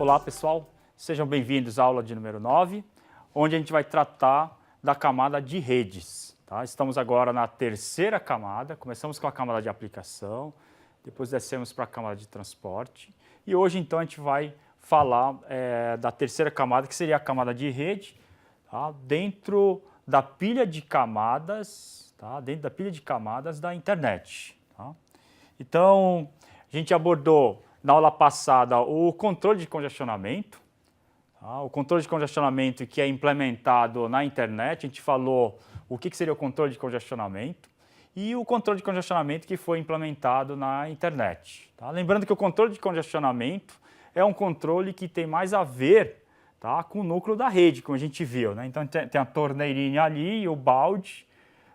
Olá pessoal, sejam bem-vindos à aula de número 9, onde a gente vai tratar da camada de redes. Tá? Estamos agora na terceira camada, começamos com a camada de aplicação, depois descemos para a camada de transporte e hoje então a gente vai falar da terceira camada, que seria a camada de rede, tá? Dentro da pilha de camadas, tá? Dentro da pilha de camadas da internet. Tá? Então, a gente abordou na aula passada o controle de congestionamento, tá? O controle de congestionamento que é implementado na internet, a gente falou o que seria o controle de congestionamento e o controle de congestionamento que foi implementado na internet. Tá? Lembrando que o controle de congestionamento é um controle que tem mais a ver, tá, com o núcleo da rede, como a gente viu. Né? Então tem a torneirinha ali e o balde,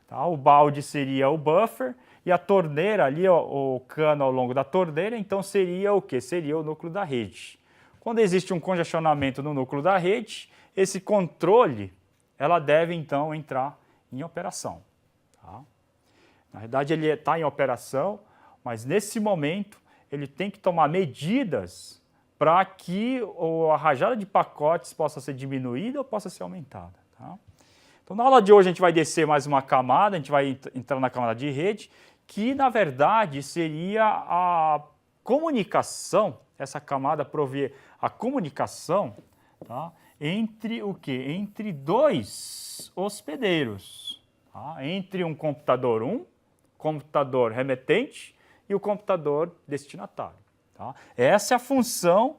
tá? O balde seria o buffer, e a torneira ali, ó, o cano ao longo da torneira, então seria o quê? Seria o núcleo da rede. Quando existe um congestionamento no núcleo da rede, esse controle, ela deve então entrar em operação. Tá? Na verdade ele está em operação, mas nesse momento ele tem que tomar medidas para que a rajada de pacotes possa ser diminuída ou possa ser aumentada. Tá? Então na aula de hoje a gente vai descer mais uma camada, a gente vai entrar na camada de rede, que na verdade seria a comunicação, essa camada provê a comunicação, tá, entre o quê? Entre dois hospedeiros, tá? Entre um computador computador remetente e o computador destinatário. Tá? Essa é a função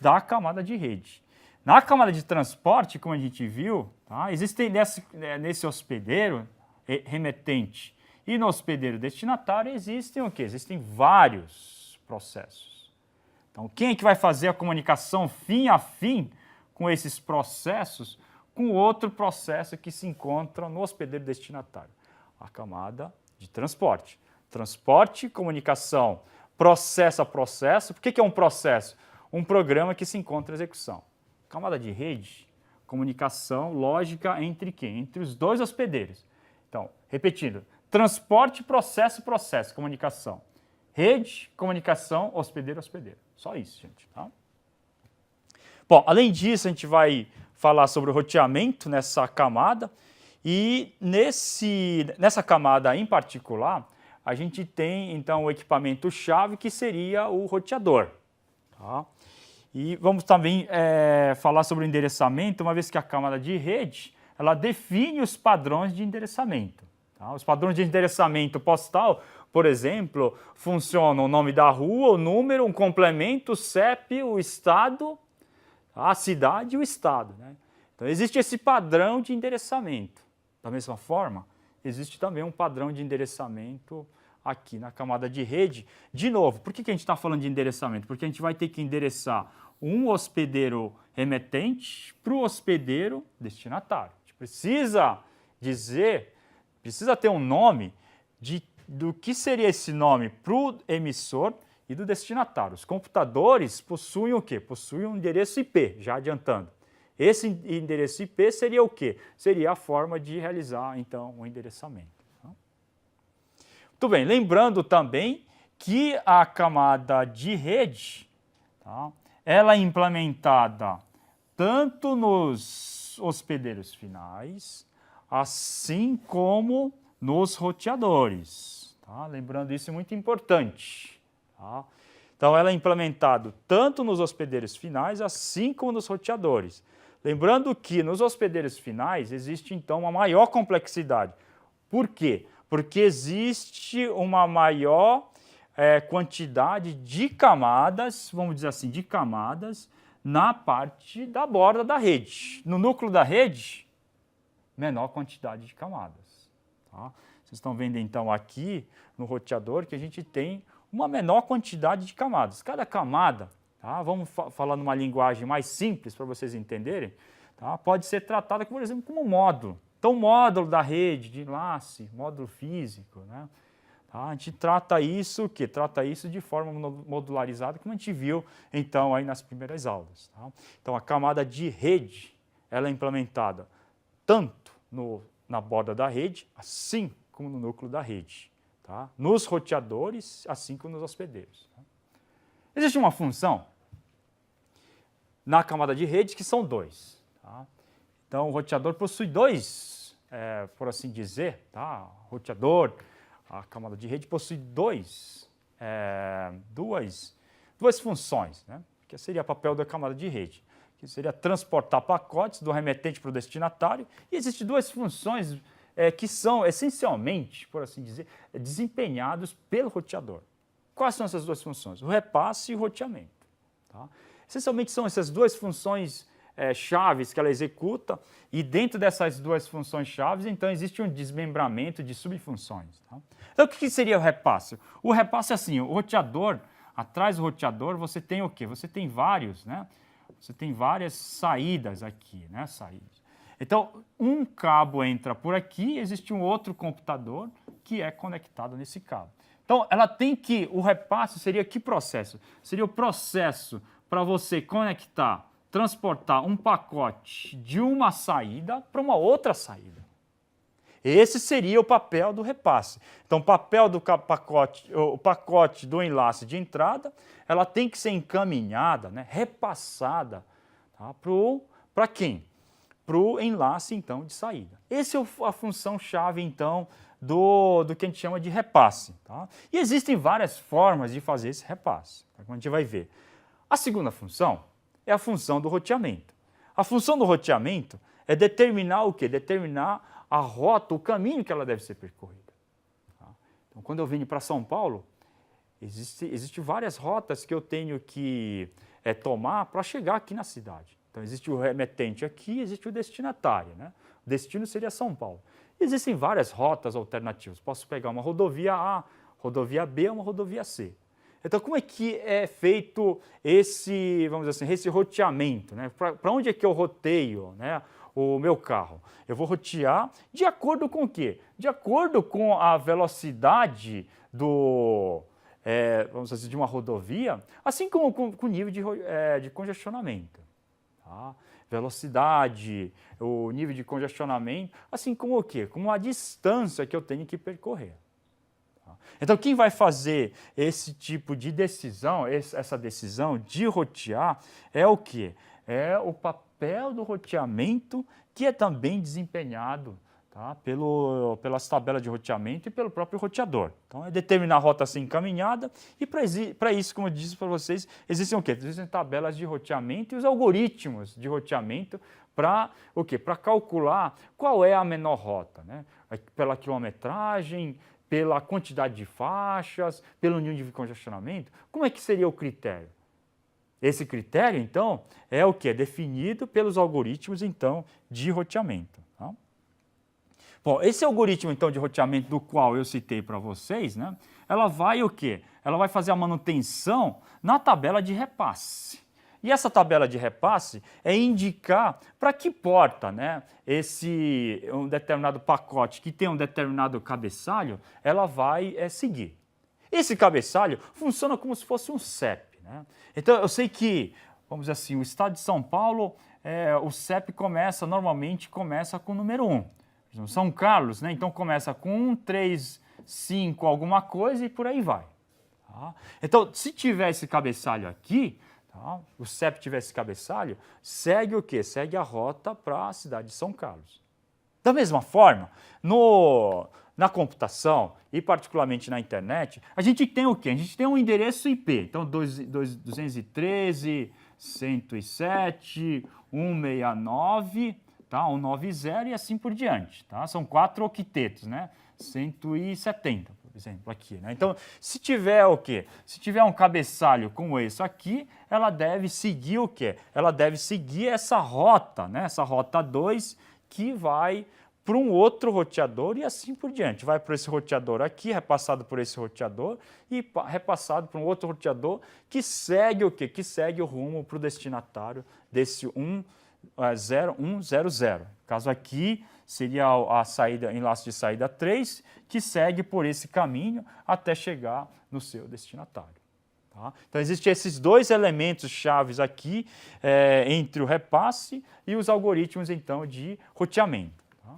da camada de rede. Na camada de transporte, como a gente viu, tá, existem nesse hospedeiro remetente e no hospedeiro destinatário existem o quê? Existem vários processos. Então, quem é que vai fazer a comunicação fim a fim com esses processos com outro processo que se encontra no hospedeiro destinatário? A camada de transporte. Transporte, comunicação, processo a processo. Por que é um processo? Um programa que se encontra em execução. Camada de rede, comunicação lógica entre quem? Entre os dois hospedeiros. Então, repetindo, transporte, processo, comunicação. Rede, comunicação, hospedeiro. Só isso, gente. Tá? Bom, além disso, a gente vai falar sobre o roteamento nessa camada e nessa camada em particular, a gente tem então o equipamento-chave que seria o roteador. Tá? E vamos também falar sobre o endereçamento, uma vez que a camada de rede ela define os padrões de endereçamento. Tá? Os padrões de endereçamento postal, por exemplo, funcionam o nome da rua, o número, um complemento, o CEP, o estado, a cidade e o estado. Né? Então existe esse padrão de endereçamento. Da mesma forma, existe também um padrão de endereçamento aqui na camada de rede. De novo, por que a gente está falando de endereçamento? Porque a gente vai ter que endereçar um hospedeiro remetente para o hospedeiro destinatário. A gente precisa dizer, precisa ter um nome do que seria esse nome para o emissor e do destinatário. Os computadores possuem o quê? Possuem um endereço IP, já adiantando. Esse endereço IP seria o quê? Seria a forma de realizar, então, o endereçamento. Muito bem, lembrando também que a camada de rede, tá, ela é implementada tanto nos hospedeiros finais, assim como nos roteadores. Tá? Lembrando, isso é muito importante. Tá? Então, ela é implementada tanto nos hospedeiros finais, assim como nos roteadores. Lembrando que nos hospedeiros finais existe, então, uma maior complexidade. Por quê? Porque existe uma maior quantidade de camadas, vamos dizer assim, de camadas na parte da borda da rede. No núcleo da rede, menor quantidade de camadas. Tá? Vocês estão vendo, então, aqui no roteador que a gente tem uma menor quantidade de camadas. Cada camada, tá? Vamos falar numa linguagem mais simples para vocês entenderem, tá? Pode ser tratada, por exemplo, como um módulo. Então, módulo da rede, de enlace, módulo físico, né? Tá? A gente trata isso, Trata isso de forma modularizada, como a gente viu, então, aí nas primeiras aulas. Tá? Então, a camada de rede, ela é implementada tanto na borda da rede, assim como no núcleo da rede. Tá? Nos roteadores, assim como nos hospedeiros. Tá? Existe uma função na camada de rede, que são dois. Tá? Então, o roteador possui dois, por assim dizer, tá? O roteador, a camada de rede possui duas funções, né? Que seria o papel da camada de rede, que seria transportar pacotes do remetente para o destinatário, e existem duas funções que são essencialmente, por assim dizer, desempenhados pelo roteador. Quais são essas duas funções? O repasse e o roteamento. Tá? Essencialmente são essas duas funções chaves que ela executa, e dentro dessas duas funções chaves, então, existe um desmembramento de subfunções. Tá? Então, o que seria o repasse? O repasse é assim, o roteador, atrás do roteador, você tem o quê? Você tem vários, né? Você tem várias saídas aqui, né? Saídas. Então, um cabo entra por aqui, existe um outro computador que é conectado nesse cabo. Então, ela tem que, o repasse seria que processo? Seria o processo para você conectar, transportar um pacote de uma saída para uma outra saída. Esse seria o papel do repasse. Então, o papel do pacote, o pacote do enlace de entrada, ela tem que ser encaminhada, né, repassada, tá, para quem? Para o enlace, então, de saída. Essa é a função-chave, então, do que a gente chama de repasse. Tá? E existem várias formas de fazer esse repasse, tá? Como a gente vai ver. A segunda função é a função do roteamento. A função do roteamento é determinar o quê? Determinar a rota, o caminho que ela deve ser percorrida. Tá? Então, quando eu venho para São Paulo, existem várias rotas que eu tenho que tomar para chegar aqui na cidade. Então, existe o remetente aqui, existe o destinatário, né? O destino seria São Paulo. Existem várias rotas alternativas. Posso pegar uma rodovia A, rodovia B ou uma rodovia C. Então, como é que é feito esse, vamos dizer assim, esse roteamento, né? Para onde é que eu roteio, né, o meu carro? Eu vou rotear de acordo com o quê? De acordo com a velocidade vamos dizer, de uma rodovia, assim como com o nível de congestionamento. Tá? Velocidade, o nível de congestionamento, assim como o quê? Como a distância que eu tenho que percorrer. Tá? Então, quem vai fazer esse tipo de decisão, essa decisão de rotear, é o quê? É o papel do roteamento, que é também desempenhado, tá, pelas tabelas de roteamento e pelo próprio roteador. Então, é determinar a rota a ser encaminhada, e para isso, como eu disse para vocês, existem o quê? Existem tabelas de roteamento e os algoritmos de roteamento para o quê? Para calcular qual é a menor rota, né? Pela quilometragem, pela quantidade de faixas, pelo nível de congestionamento. Como é que seria o critério? Esse critério, então, é o que? É definido pelos algoritmos, então, de roteamento. Tá? Bom, esse algoritmo, então, de roteamento do qual eu citei para vocês, né, ela vai o quê? Ela vai fazer a manutenção na tabela de repasse. E essa tabela de repasse é indicar para que porta, né, um determinado pacote que tem um determinado cabeçalho, ela vai seguir. Esse cabeçalho funciona como se fosse um CEP. Né? Então, eu sei que, vamos dizer assim, o estado de São Paulo, o CEP normalmente começa com o número 1. São Carlos, né? Então começa com 1, 3, 5, alguma coisa e por aí vai. Tá? Então, se tiver esse cabeçalho aqui, tá? O CEP tiver esse cabeçalho, segue o quê? Segue a rota para a cidade de São Carlos. Da mesma forma, na computação e particularmente na internet, a gente tem o quê? A gente tem um endereço IP, então 213, 107, 169... Tá? 190 e assim por diante. Tá? São 4 octetos, né? 170, por exemplo, aqui. Né? Então, se tiver o quê? Se tiver um cabeçalho como esse aqui, ela deve seguir o quê? Ela deve seguir essa rota, né? Essa rota 2, que vai para um outro roteador e assim por diante. Vai para esse roteador aqui, repassado por esse roteador e repassado para um outro roteador que segue o quê? Que segue o rumo para o destinatário desse 0100. Caso aqui seria a saída, enlace de saída 3, que segue por esse caminho até chegar no seu destinatário. Tá? Então, existem esses dois elementos chaves aqui entre o repasse e os algoritmos, então, de roteamento. Tá?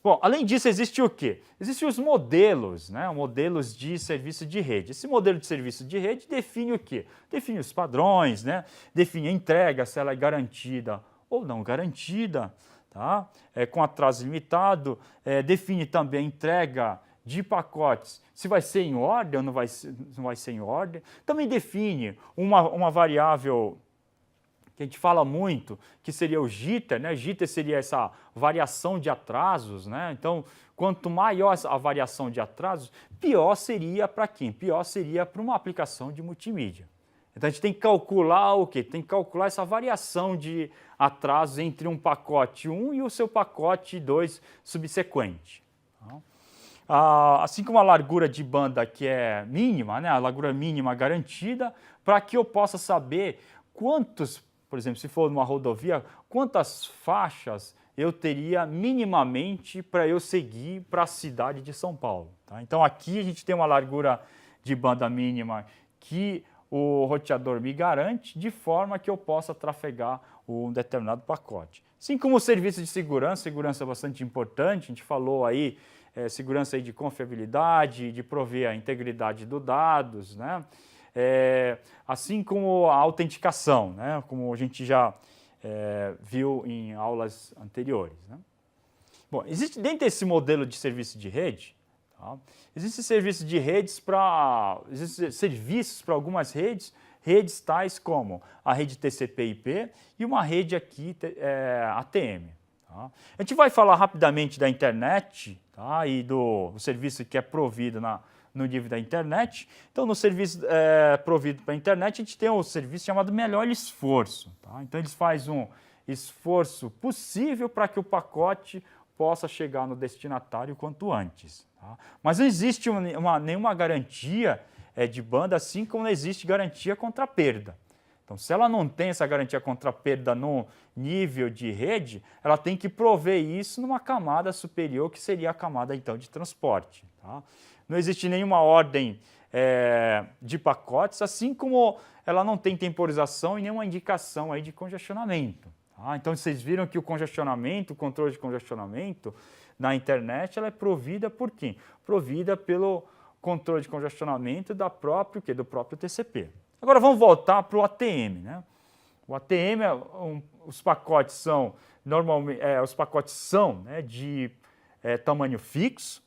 Bom, além disso, existe o quê? Existem os modelos, né? Modelos de serviço de rede. Esse modelo de serviço de rede define o quê? Define os padrões, né? Define a entrega, se ela é garantida ou não garantida, tá? Com atraso limitado, define também a entrega de pacotes, se vai ser em ordem ou não vai ser em ordem. Também define uma variável que a gente fala muito, que seria o jitter, né? Jitter seria essa variação de atrasos, né? Então, quanto maior a variação de atrasos, pior seria para quem? Pior seria para uma aplicação de multimídia. Então, a gente tem que calcular o quê? Tem que calcular essa variação de atrasos entre um pacote 1 e o seu pacote 2 subsequente. Assim como a largura de banda que é mínima, né? A largura mínima garantida, para que eu possa saber quantos, por exemplo, se for numa rodovia, quantas faixas eu teria minimamente para eu seguir para a cidade de São Paulo. Tá? Então aqui a gente tem uma largura de banda mínima que o roteador me garante, de forma que eu possa trafegar um determinado pacote. Assim como o serviço de segurança é bastante importante, a gente falou aí, segurança aí de confiabilidade, de prover a integridade dos dados, né? Assim como a autenticação, né? Como a gente já viu em aulas anteriores. Né? Bom, existe dentro desse modelo de serviço de rede, tá? Existem serviços de redes existem serviços para algumas redes tais como a rede TCP/IP e uma rede aqui ATM. Tá? A gente vai falar rapidamente da internet, tá? E do serviço que é provido no nível da internet. Então, no serviço provido para a internet, a gente tem um serviço chamado Melhor Esforço. Tá? Então, eles fazem um esforço possível para que o pacote possa chegar no destinatário quanto antes. Tá? Mas não existe nenhuma garantia de banda, assim como não existe garantia contra perda. Então, se ela não tem essa garantia contra perda no nível de rede, ela tem que prover isso numa camada superior, que seria a camada, então, de transporte. Tá? Não existe nenhuma ordem de pacotes, assim como ela não tem temporização e nenhuma indicação aí de congestionamento. Tá? Então, vocês viram que o congestionamento, o controle de congestionamento na internet, ela é provida por quem? Provida pelo controle de congestionamento do próprio TCP. Agora vamos voltar para o ATM. Né? O ATM, os pacotes são normalmente de tamanho fixo.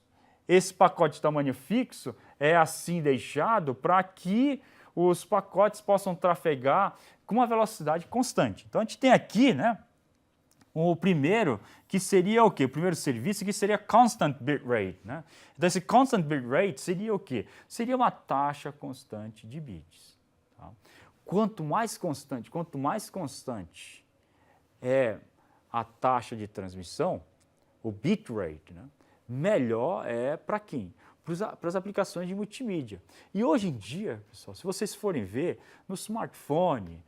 Esse pacote de tamanho fixo é assim deixado para que os pacotes possam trafegar com uma velocidade constante. Então a gente tem aqui, né, o primeiro, que seria o quê? O primeiro serviço que seria constant bitrate. Né? Então esse constant bitrate seria o quê? Seria uma taxa constante de bits. Tá? Quanto mais constante é a taxa de transmissão, o bitrate, né, melhor é para quem? Para as aplicações de multimídia. E hoje em dia, pessoal, se vocês forem ver no smartphone,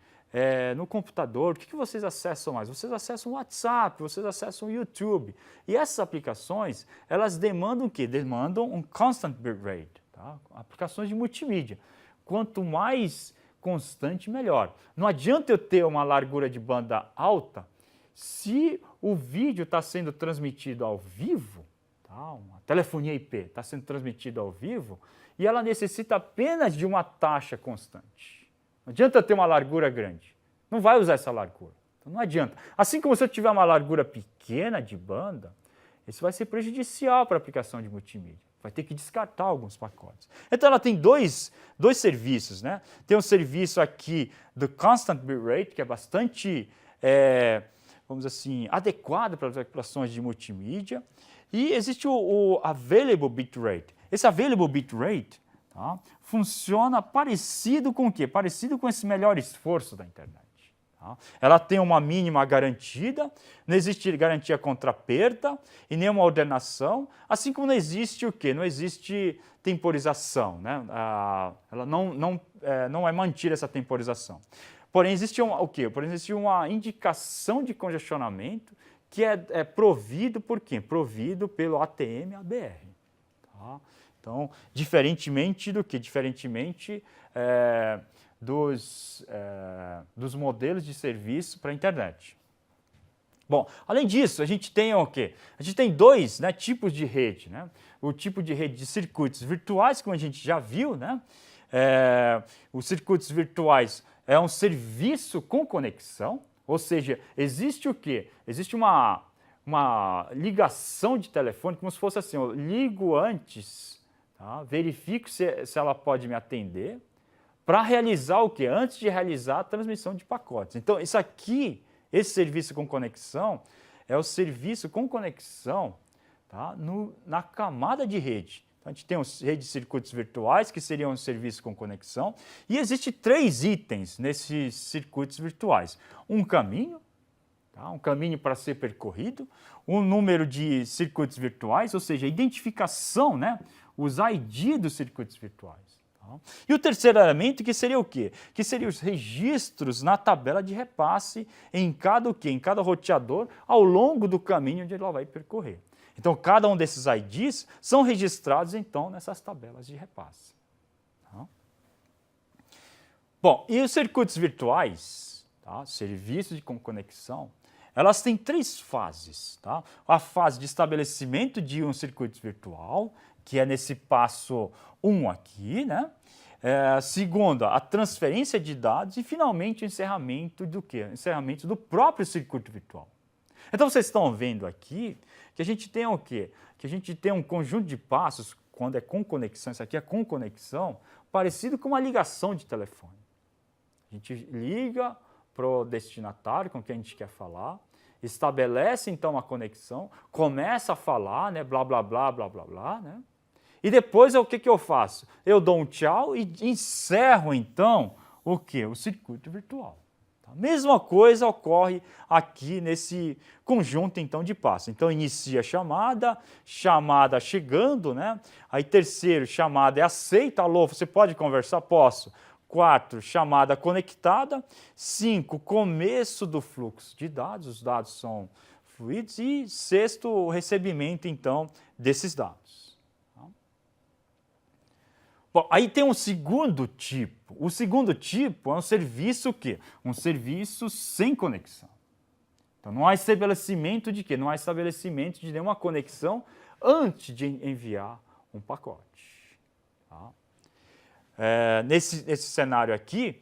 no computador, o que vocês acessam mais? Vocês acessam o WhatsApp, vocês acessam o YouTube. E essas aplicações, elas demandam o quê? Demandam um constant bitrate. Tá? Aplicações de multimídia. Quanto mais constante, melhor. Não adianta eu ter uma largura de banda alta se o vídeo está sendo transmitido ao vivo, tá? Uma telefonia IP está sendo transmitida ao vivo, e ela necessita apenas de uma taxa constante. Não adianta ter uma largura grande. Não vai usar essa largura. Então não adianta. Assim como se eu tiver uma largura pequena de banda, isso vai ser prejudicial para a aplicação de multimídia. Vai ter que descartar alguns pacotes. Então ela tem dois serviços. Né? Tem um serviço aqui do Constant Bitrate, que é bastante, vamos dizer assim, adequado para as aplicações de multimídia. E existe o Available Bitrate. Esse Available Bitrate, tá, funciona parecido com o quê? Parecido com esse melhor esforço da internet. Tá? Ela tem uma mínima garantida, não existe garantia contra perda e nenhuma ordenação, assim como não existe o quê? Não existe temporização. Né? Ela não é mantida essa temporização. Porém, existe o quê? Porém, existe uma indicação de congestionamento que é provido por quem? Provido pelo ATM-ABR. Tá? Então, diferentemente do que? Diferentemente dos modelos de serviço para a internet. Bom, além disso, a gente tem o quê? A gente tem dois, né, tipos de rede, né? O tipo de rede de circuitos virtuais, como a gente já viu, né? Os circuitos virtuais é um serviço com conexão, ou seja, existe o quê? Existe uma ligação de telefone, como se fosse assim, eu ligo antes, tá? Verifico se ela pode me atender, para realizar o quê? Antes de realizar a transmissão de pacotes. Então, isso aqui, esse serviço com conexão, é o serviço com conexão, tá? Na camada de rede. Então, a gente tem os redes de circuitos virtuais, que seriam um serviço com conexão, e existe 3 itens nesses circuitos virtuais. Um caminho, tá? Um caminho para ser percorrido, um número de circuitos virtuais, ou seja, a identificação, né? Os ID dos circuitos virtuais. E o terceiro elemento, que seria o quê? Que seriam os registros na tabela de repasse em cada o quê? Em cada roteador ao longo do caminho onde ela vai percorrer. Então, cada um desses IDs são registrados, então, nessas tabelas de repasse. Tá? Bom, e os circuitos virtuais, tá? Serviços de conexão, elas têm 3 fases. Tá? A fase de estabelecimento de um circuito virtual, que é nesse passo 1 aqui, né? Segunda, a transferência de dados e, finalmente, o encerramento do quê? Encerramento do próprio circuito virtual. Então, vocês estão vendo aqui que a gente tem o quê? Que a gente tem um conjunto de passos, quando é com conexão, isso aqui é com conexão, parecido com uma ligação de telefone. A gente liga para o destinatário com quem a gente quer falar, estabelece, então, a conexão, começa a falar, né? Blá, blá, blá, blá, blá, blá, né? E depois o que eu faço? Eu dou um tchau e encerro, então, o quê? O circuito virtual. A mesma coisa ocorre aqui nesse conjunto, então, de passos. Então, inicia a chamada, chamada chegando, né? Aí, terceiro, chamada é aceita. Alô, você pode conversar? Posso. 4, chamada conectada. 5, começo do fluxo de dados, os dados são fluidos. E sexto, o recebimento, então, desses dados. Bom, aí tem um segundo tipo. O segundo tipo é um serviço o quê? Um serviço sem conexão. Então, não há estabelecimento de quê? Não há estabelecimento de nenhuma conexão antes de enviar um pacote. Tá? Nesse cenário aqui,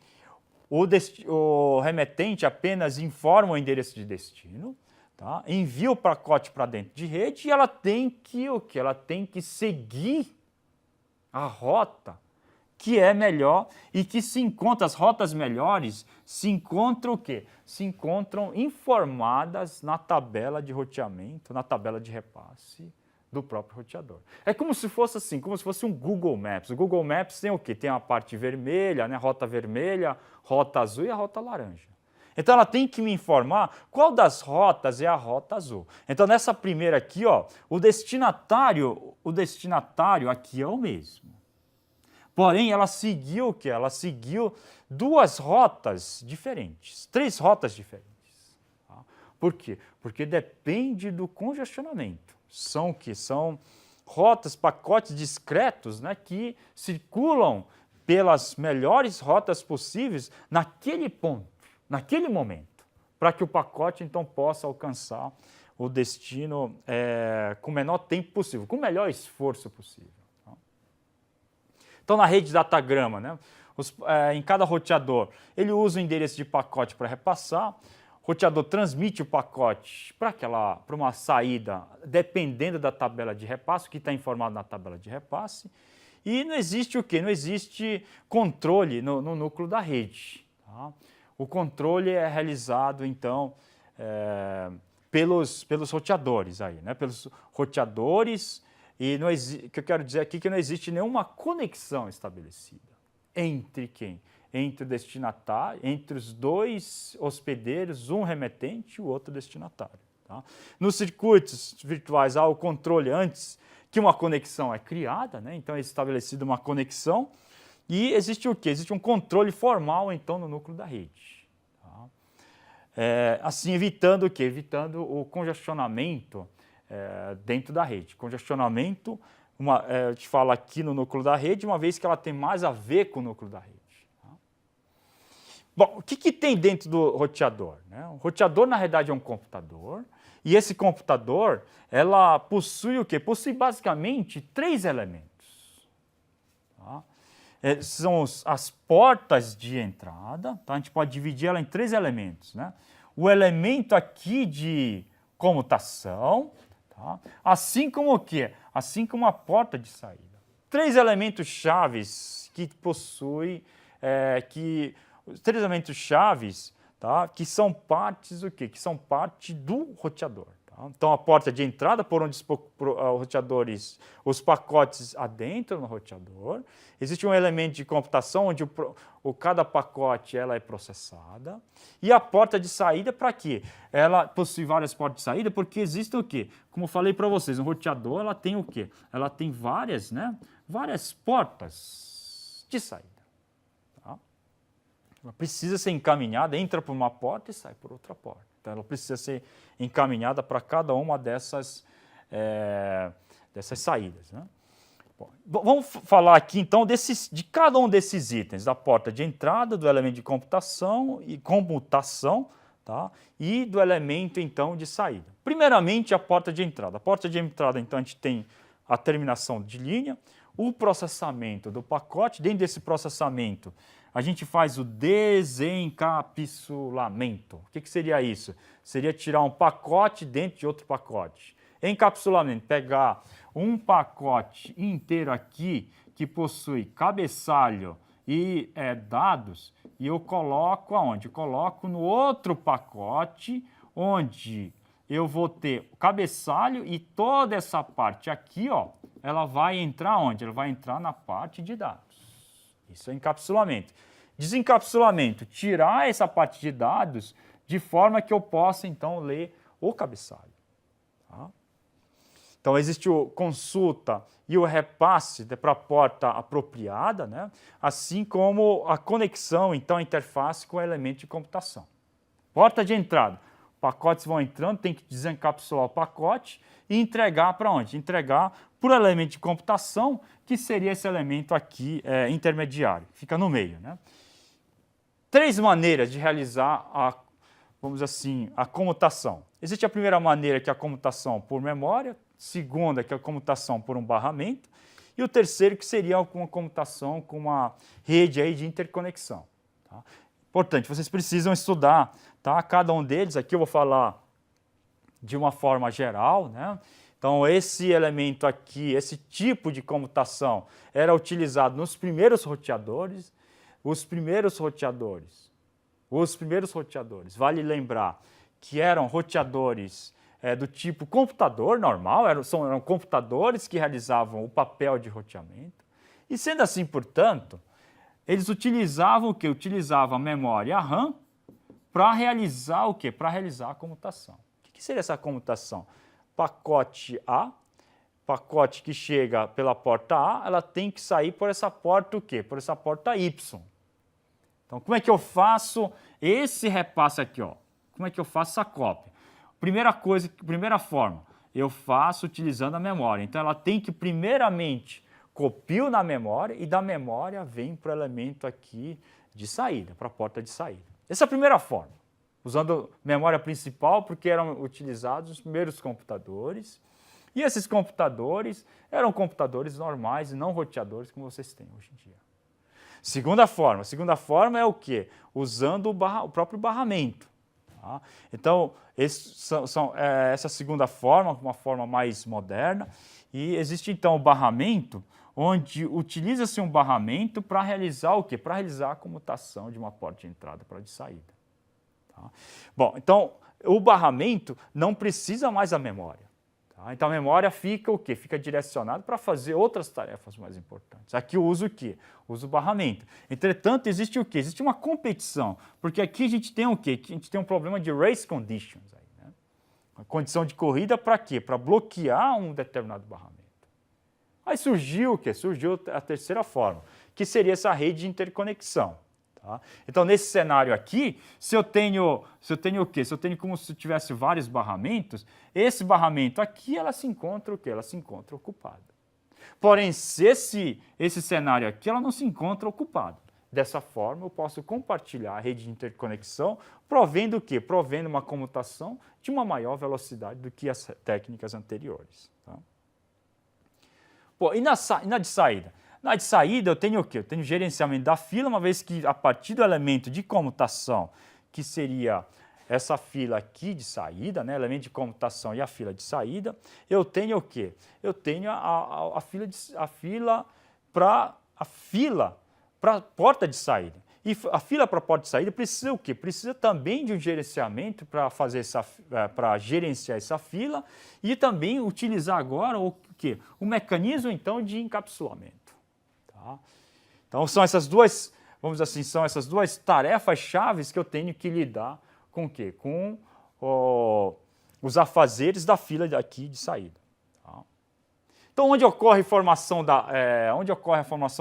o remetente apenas informa o endereço de destino, tá? Envia o pacote para dentro de rede e ela tem que o quê? Ela tem que seguir a rota que é melhor e que se encontra, as rotas melhores se encontram o quê? Se encontram informadas na tabela de roteamento, na tabela de repasse do próprio roteador. É como se fosse assim, como se fosse um Google Maps. O Google Maps tem o quê? Tem a parte vermelha, né? Rota vermelha, rota azul e a rota laranja. Então, ela tem que me informar qual das rotas é a rota azul. Então, nessa primeira aqui, ó, o destinatário aqui é o mesmo. Porém, ela seguiu o quê? Ela seguiu 2 rotas diferentes, 3 rotas diferentes. Tá? Por quê? Porque depende do congestionamento. São o quê? São rotas, pacotes discretos, né, que circulam pelas melhores rotas possíveis naquele ponto, naquele momento, para que o pacote, então, possa alcançar o destino com o menor tempo possível, com o melhor esforço possível. Tá? Então, na rede datagrama, né, em cada roteador, ele usa o endereço de pacote para repassar, o roteador transmite o pacote para uma saída, dependendo da tabela de repasse, que está informado na tabela de repasse, e não existe o quê? Não existe controle no núcleo da rede. Tá? O controle é realizado, então, pelos roteadores aí, né? Pelos roteadores, e o que eu quero dizer aqui é que não existe nenhuma conexão estabelecida entre quem? Entre o destinatário, entre os 2 hospedeiros, um remetente e o outro destinatário. Tá? Nos circuitos virtuais há o controle antes que uma conexão é criada, né? Então é estabelecida uma conexão e existe o quê? Existe um controle formal, então, no núcleo da rede. Tá? Assim, evitando o quê? Evitando o congestionamento dentro da rede. Congestionamento, a gente fala aqui no núcleo da rede, uma vez que ela tem mais a ver com o núcleo da rede. Tá? Bom, o que tem dentro do roteador, né? O roteador, na realidade, é um computador, e esse computador, ela possui o quê? Possui basicamente 3 elementos. Tá? São as portas de entrada, tá? A gente pode dividir ela em 3 elementos, né? O elemento aqui de comutação, tá? Assim como o quê? Assim como a porta de saída. 3 elementos chaves que possui, os 3 elementos chaves, tá? Que são partes do quê? Que são parte do roteador. Tá? Então, a porta de entrada, por onde os pacotes adentram no roteador. Existe um elemento de computação onde cada pacote ela é processada. E a porta de saída, para quê? Ela possui várias portas de saída porque existe o quê? Como eu falei para vocês, um roteador ela tem o quê? Ela tem várias portas de saída. Tá? Ela precisa ser encaminhada, entra por uma porta e sai por outra porta. Então, ela precisa ser encaminhada para cada uma dessas saídas. Né? Bom, vamos falar aqui, então, de cada um desses itens, da porta de entrada, do elemento de computação, tá? E do elemento, então, de saída. Primeiramente, a porta de entrada. A porta de entrada, então, a gente tem a terminação de linha, o processamento do pacote. Dentro desse processamento, a gente faz o desencapsulamento. O que seria isso? Seria tirar um pacote dentro de outro pacote. Encapsulamento, pegar um pacote inteiro aqui que possui cabeçalho e dados e eu coloco aonde? Eu coloco no outro pacote onde eu vou ter o cabeçalho e toda essa parte aqui, ó, ela vai entrar onde? Ela vai entrar na parte de dados. Isso é encapsulamento. Desencapsulamento, tirar essa parte de dados de forma que eu possa, então, ler o cabeçalho. Tá? Então, existe o consulta e o repasse para a porta apropriada, né? Assim como a conexão, então, a interface com o elemento de computação. Porta de entrada. Pacotes vão entrando, tem que desencapsular o pacote e entregar para onde? Entregar para o elemento de computação, que seria esse elemento aqui intermediário, fica no meio. Né? 3 maneiras de realizar vamos dizer assim, a comutação. Existe a primeira maneira, que é a comutação por memória, segunda, que é a comutação por um barramento, e o terceiro, que seria uma comutação com uma rede aí de interconexão. Tá? Importante, vocês precisam estudar, tá? Cada um deles. Aqui eu vou falar de uma forma geral, né? Então, esse elemento aqui, esse tipo de comutação era utilizado nos primeiros roteadores. Os primeiros roteadores, vale lembrar que eram roteadores do tipo computador normal, eram computadores que realizavam o papel de roteamento. E sendo assim, portanto, eles utilizavam o quê? Utilizavam a memória RAM para realizar o quê? Para realizar a comutação. O que seria essa comutação? Pacote A, pacote que chega pela porta A, ela tem que sair por essa porta o quê? Por essa porta Y. Então, como é que eu faço esse repasse aqui? Ó? Como é que eu faço essa cópia? Primeira forma, eu faço utilizando a memória. Então, ela tem que, primeiramente, copio na memória e da memória vem para o elemento aqui de saída, para a porta de saída. Essa é a primeira forma, usando memória principal, porque eram utilizados os primeiros computadores. E esses computadores eram computadores normais e não roteadores como vocês têm hoje em dia. Segunda forma é o quê? Usando o próprio barramento. Tá? Então, essa segunda forma, uma forma mais moderna, e existe então o barramento, onde utiliza-se um barramento para realizar o quê? Para realizar a comutação de uma porta de entrada para a de saída. Tá? Bom, então, o barramento não precisa mais da memória. Tá? Então, a memória fica o quê? Fica direcionada para fazer outras tarefas mais importantes. Aqui eu uso o quê? Uso o barramento. Entretanto, existe o quê? Existe uma competição, porque aqui a gente tem o quê? A gente tem um problema de race conditions. Aí, né? Uma condição de corrida para quê? Para bloquear um determinado barramento. Aí surgiu o quê? Surgiu a terceira forma, que seria essa rede de interconexão. Tá? Então, nesse cenário aqui, se eu tenho o quê? Se eu tenho como se eu tivesse vários barramentos, esse barramento aqui, ela se encontra o quê? Ela se encontra ocupada. Porém, se esse cenário aqui, ela não se encontra ocupada. Dessa forma, eu posso compartilhar a rede de interconexão, provendo o quê? Provendo uma comutação de uma maior velocidade do que as técnicas anteriores. Tá? Pô, e na de saída? Na de saída eu tenho o quê? Eu tenho gerenciamento da fila, uma vez que a partir do elemento de comutação, que seria essa fila aqui de saída, né, elemento de comutação e a fila de saída, eu tenho o quê? Eu tenho a fila para a porta de saída. E a fila para a porta de saída precisa o quê? Precisa também de um gerenciamento para fazer para gerenciar essa fila e também utilizar agora o quê? O mecanismo então de encapsulamento. Tá? Então são essas duas, vamos dizer assim, são essas duas tarefas chaves que eu tenho que lidar com o quê? Com os afazeres da fila aqui de saída. Então, onde ocorre a formação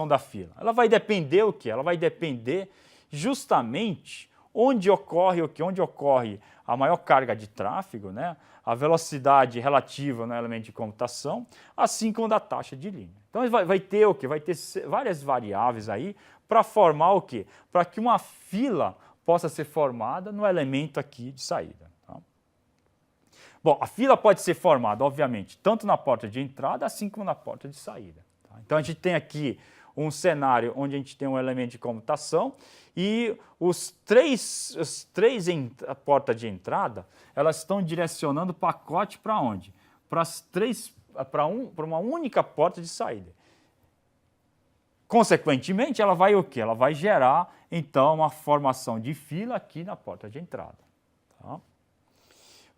da fila? Ela vai depender o quê? Ela vai depender justamente onde ocorre o quê? Onde ocorre a maior carga de tráfego, né? A velocidade relativa no elemento de computação, assim como da taxa de linha. Então, vai ter o quê? Vai ter várias variáveis aí para formar o quê? Para que uma fila possa ser formada no elemento aqui de saída. Bom, a fila pode ser formada, obviamente, tanto na porta de entrada, assim como na porta de saída. Tá? Então, a gente tem aqui um cenário onde a gente tem um elemento de comutação e os três portas de entrada, elas estão direcionando o pacote para onde? Para uma única porta de saída. Consequentemente, ela vai o quê? Ela vai gerar, então, uma formação de fila aqui na porta de entrada. Tá?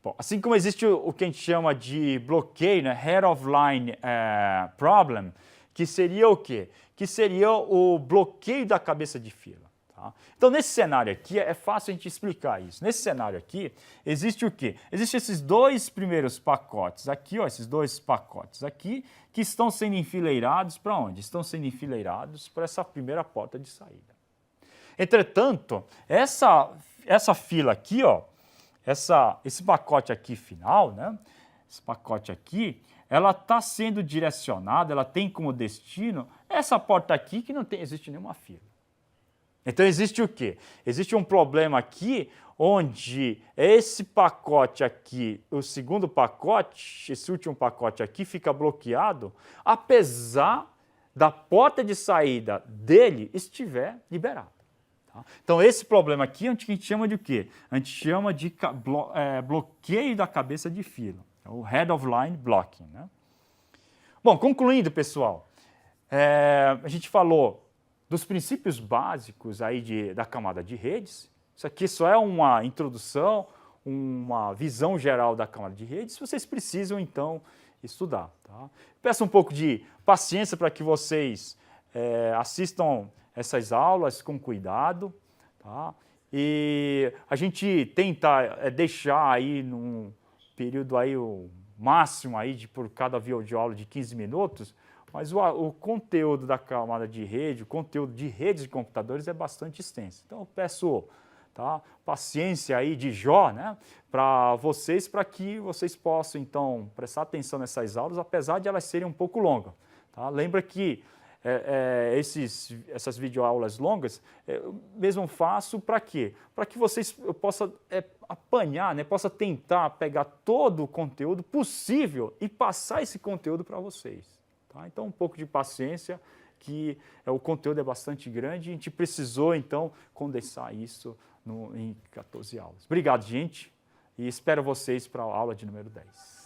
Bom, assim como existe o que a gente chama de bloqueio, né, head of line problem, que seria o quê? Que seria o bloqueio da cabeça de fila. Tá? Então, nesse cenário aqui, é fácil a gente explicar isso. Nesse cenário aqui, existe o quê? Existem esses dois primeiros pacotes aqui, ó, esses dois pacotes aqui, que estão sendo enfileirados para onde? Estão sendo enfileirados para essa primeira porta de saída. Entretanto, essa fila aqui, ó, esse pacote aqui final, né? Esse pacote aqui, ela está sendo direcionada, ela tem como destino essa porta aqui que não existe nenhuma fila. Então existe o quê? Existe um problema aqui onde esse pacote aqui, o segundo pacote, esse último pacote aqui fica bloqueado, apesar da porta de saída dele estiver liberada. Então, esse problema aqui a gente chama de o quê? A gente chama de bloqueio da cabeça de fila, o head of line blocking. Né? Bom, concluindo, pessoal, a gente falou dos princípios básicos aí da camada de redes. Isso aqui só é uma introdução, uma visão geral da camada de redes. Vocês precisam, então, estudar. Tá? Peço um pouco de paciência para que vocês assistam essas aulas com cuidado, tá? E a gente tenta deixar aí num período aí o máximo aí por cada videoaula de 15 minutos, mas o conteúdo da camada de rede, o conteúdo de redes de computadores é bastante extenso. Então eu peço, tá, paciência aí de Jó, né, para que vocês possam então prestar atenção nessas aulas, apesar de elas serem um pouco longas. Tá? Lembra que essas videoaulas longas, eu mesmo faço para quê? Para que vocês possam apanhar, né, possa tentar pegar todo o conteúdo possível e passar esse conteúdo para vocês. Tá? Então, um pouco de paciência, que o conteúdo é bastante grande e a gente precisou, então, condensar isso em 14 aulas. Obrigado, gente, e espero vocês para a aula de número 10.